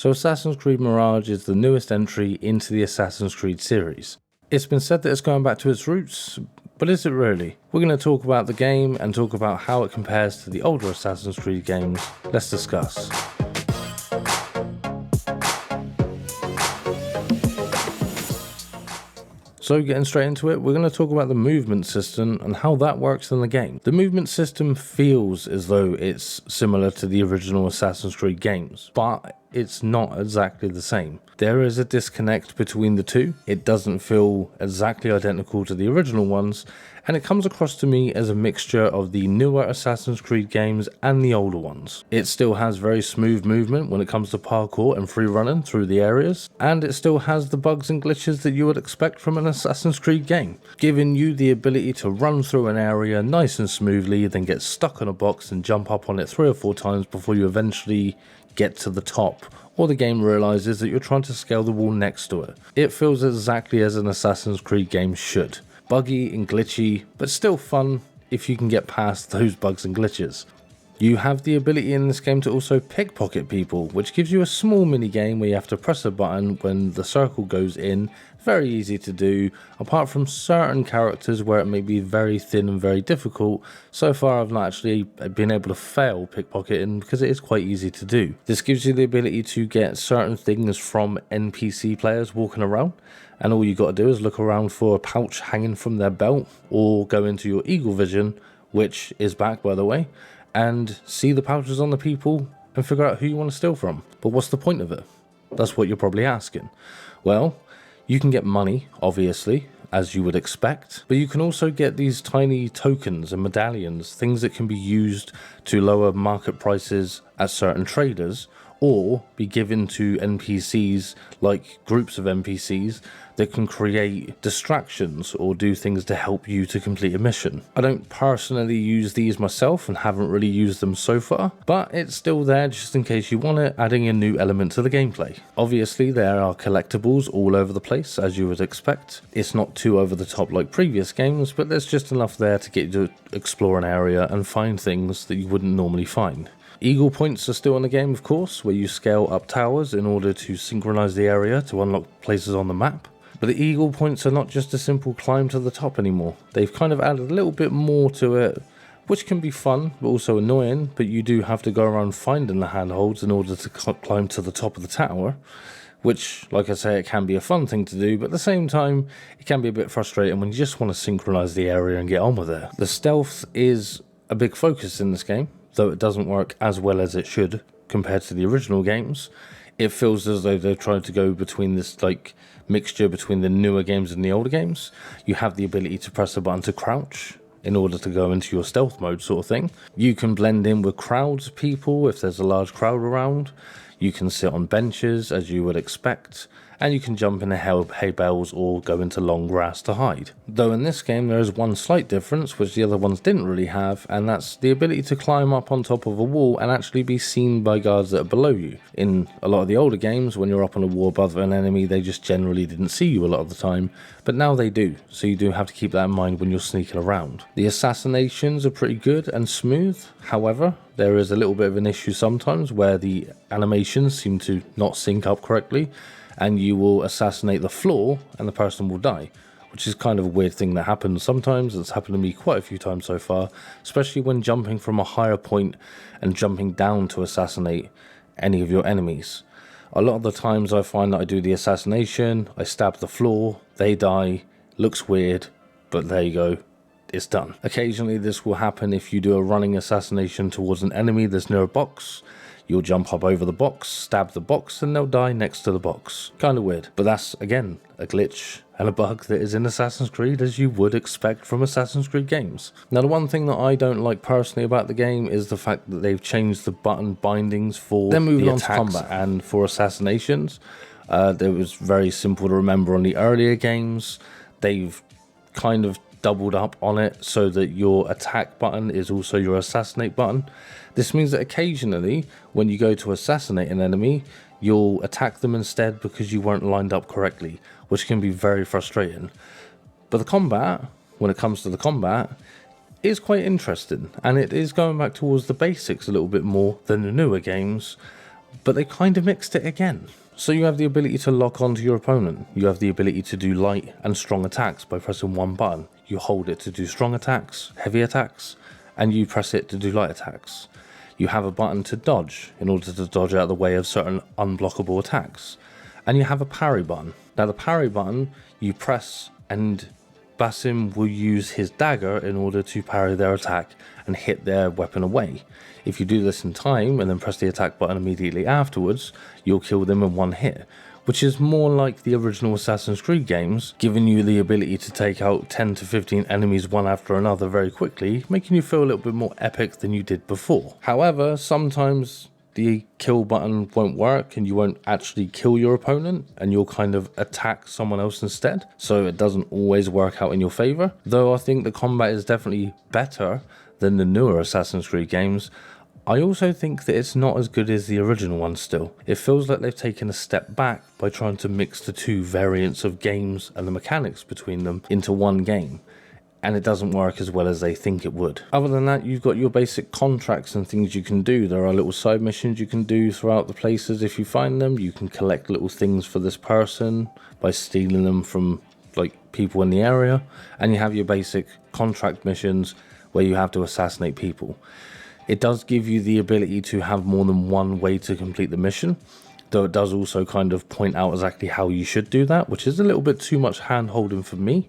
So Assassin's Creed Mirage is the newest entry into the Assassin's Creed series. It's been said that it's going back to its roots, but is it really? We're going to talk about the game and talk about how it compares to the older Assassin's Creed games. Let's discuss. So getting straight into it, we're going to talk about the movement system and how that works in the game. The movement system feels as though it's similar to the original Assassin's Creed games, but it's not exactly the same. There is a disconnect between the two. It doesn't feel exactly identical to the original ones, and it comes across to me as a mixture of the newer Assassin's Creed games and the older ones. It still has very smooth movement when it comes to parkour and free running through the areas, and it still has the bugs and glitches that you would expect from an Assassin's Creed game, giving you the ability to run through an area nice and smoothly, then get stuck on a box and jump up on it 3 or 4 times before you eventually get to the top, or the game realizes that you're trying to scale the wall next to it. It feels exactly as an Assassin's Creed game should. Buggy and glitchy, but still fun if you can get past those bugs and glitches. You have the ability in this game to also pickpocket people, which gives you a small mini game where you have to press a button when the circle goes in. Very easy to do, apart from certain characters where it may be very thin and very difficult. So far I've not actually been able to fail pickpocketing because it is quite easy to do. This gives you the ability to get certain things from NPC players walking around, and all you got to do is look around for a pouch hanging from their belt, or go into your eagle vision, which is back by the way, and see the pouches on the people and figure out who you want to steal from. But what's the point of it? That's what you're probably asking. Well, you can get money, obviously, as you would expect, but you can also get these tiny tokens and medallions, things that can be used to lower market prices at certain traders, or be given to NPCs, like groups of NPCs that can create distractions or do things to help you to complete a mission. I don't personally use these myself and haven't really used them so far, but it's still there just in case you want it, adding a new element to the gameplay. Obviously there are collectibles all over the place, as you would expect. It's not too over the top like previous games, but there's just enough there to get you to explore an area and find things that you wouldn't normally find. Eagle points are still in the game, of course, where you scale up towers in order to synchronize the area to unlock places on the map. But the eagle points are not just a simple climb to the top anymore. They've kind of added a little bit more to it, which can be fun, but also annoying, but you do have to go around finding the handholds in order to climb to the top of the tower, which, like I say, it can be a fun thing to do, but at the same time, it can be a bit frustrating when you just want to synchronize the area and get on with it. The stealth is a big focus in this game, though it doesn't work as well as it should compared to the original games. It feels as though they're trying to go between this mixture between the newer games and the older games. You have the ability to press a button to crouch in order to go into your stealth mode sort of thing. You can blend in with crowds of people if there's a large crowd around. You can sit on benches as you would expect, and you can jump in hay bales or go into long grass to hide. Though in this game there is one slight difference which the other ones didn't really have, and that's the ability to climb up on top of a wall and actually be seen by guards that are below you. In a lot of the older games, when you're up on a wall above an enemy, they just generally didn't see you a lot of the time, but now they do, so you do have to keep that in mind when you're sneaking around. The assassinations are pretty good and smooth, however, there is a little bit of an issue sometimes where the animations seem to not sync up correctly, and you will assassinate the floor and the person will die, which is kind of a weird thing that happens sometimes. It's happened to me quite a few times so far, especially when jumping from a higher point and jumping down to assassinate any of your enemies. A lot of the times I find that I do the assassination, I stab the floor, they die, looks weird, but there you go, it's done. Occasionally this will happen if you do a running assassination towards an enemy that's near a box. You'll jump up over the box, stab the box, and they'll die next to the box. Kind of weird, but that's, again, a glitch and a bug that is in Assassin's Creed, as you would expect from Assassin's Creed games. Now, the one thing that I don't like personally about the game is the fact that they've changed the button bindings for the attacks and for assassinations. It was very simple to remember on the earlier games. They've kind of doubled up on it so that your attack button is also your assassinate button. This means that occasionally when you go to assassinate an enemy, you'll attack them instead because you weren't lined up correctly, which can be very frustrating. But the combat, when it comes to the combat, is quite interesting, and it is going back towards the basics a little bit more than the newer games, but they kind of mixed it again. So you have the ability to lock onto your opponent. You have the ability to do light and strong attacks by pressing one button. You hold it to do strong attacks, heavy attacks, and you press it to do light attacks. You have a button to dodge in order to dodge out of the way of certain unblockable attacks. And you have a parry button. Now the parry button you press and Basim will use his dagger in order to parry their attack and hit their weapon away. If you do this in time and then press the attack button immediately afterwards, you'll kill them in one hit, which is more like the original Assassin's Creed games, giving you the ability to take out 10 to 15 enemies one after another very quickly, making you feel a little bit more epic than you did before. However, sometimes the kill button won't work and you won't actually kill your opponent and you'll kind of attack someone else instead, so it doesn't always work out in your favor. Though I think the combat is definitely better than the newer Assassin's Creed games, I also think that it's not as good as the original one still. It feels like they've taken a step back by trying to mix the two variants of games and the mechanics between them into one game, and it doesn't work as well as they think it would. Other than that, you've got your basic contracts and things you can do. There are little side missions you can do throughout the places if you find them. You can collect little things for this person by stealing them from like people in the area, and you have your basic contract missions where you have to assassinate people. It does give you the ability to have more than one way to complete the mission, though it does also kind of point out exactly how you should do that, which is a little bit too much hand-holding for me.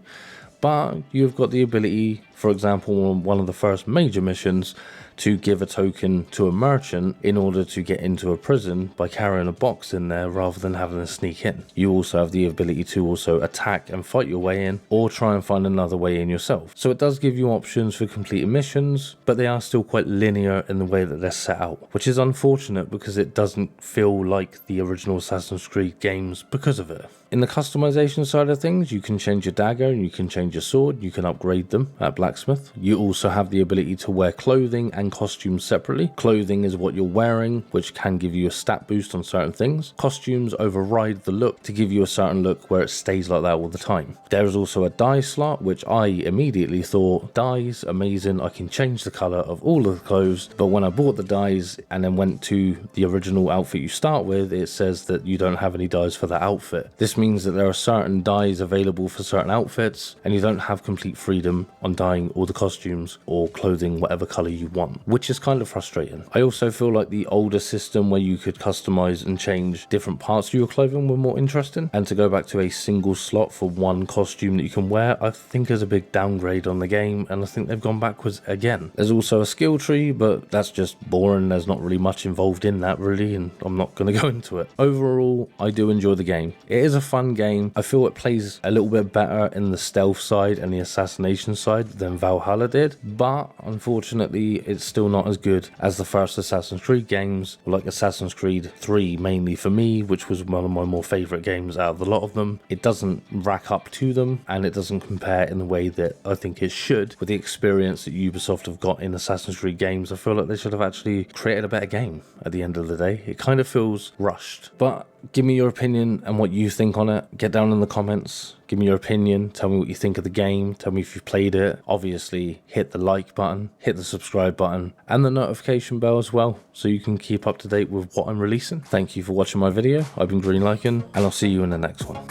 But you've got the ability, for example, on one of the first major missions, to give a token to a merchant in order to get into a prison by carrying a box in there rather than having to sneak in. You also have the ability to also attack and fight your way in, or try and find another way in yourself. So it does give you options for completing missions, but they are still quite linear in the way that they're set out, which is unfortunate because it doesn't feel like the original Assassin's Creed games because of it. In the customization side of things, you can change your dagger and you can change your sword, you can upgrade them at blacksmith. You also have the ability to wear clothing and costumes separately. Clothing is what you're wearing, which can give you a stat boost on certain things. Costumes override the look to give you a certain look where it stays like that all the time. There is also a dye slot, which I immediately thought, dyes, amazing, I can change the color of all of the clothes. But when I bought the dyes and then went to the original outfit you start with, it says that you don't have any dyes for that outfit. This means that there are certain dyes available for certain outfits and you don't have complete freedom on dyeing all the costumes or clothing whatever color you want, which is kind of frustrating. I also feel like the older system where you could customize and change different parts of your clothing were more interesting, and to go back to a single slot for one costume that you can wear, I think is a big downgrade on the game, and I think they've gone backwards again. There's also a skill tree, but that's just boring. There's not really much involved in that really, and I'm not going to go into it. Overall, I do enjoy the game. It is a fun game. I feel it plays a little bit better in the stealth side and the assassination side than Valhalla did, but unfortunately it's still not as good as the first Assassin's Creed games, like Assassin's Creed 3 mainly for me, which was one of my more favourite games out of the lot of them. It doesn't rack up to them, and it doesn't compare in the way that I think it should with the experience that Ubisoft have got in Assassin's Creed games. I feel like they should have actually created a better game at the end of the day. It kind of feels rushed, but give me your opinion and what you think on it. Get down in the comments. Give me your opinion. Tell me what you think of the game. Tell me if you've played it. Obviously, hit the like button, hit the subscribe button, and the notification bell as well, so you can keep up to date with what I'm releasing. Thank you for watching my video. I've been Green Lycan, and I'll see you in the next one.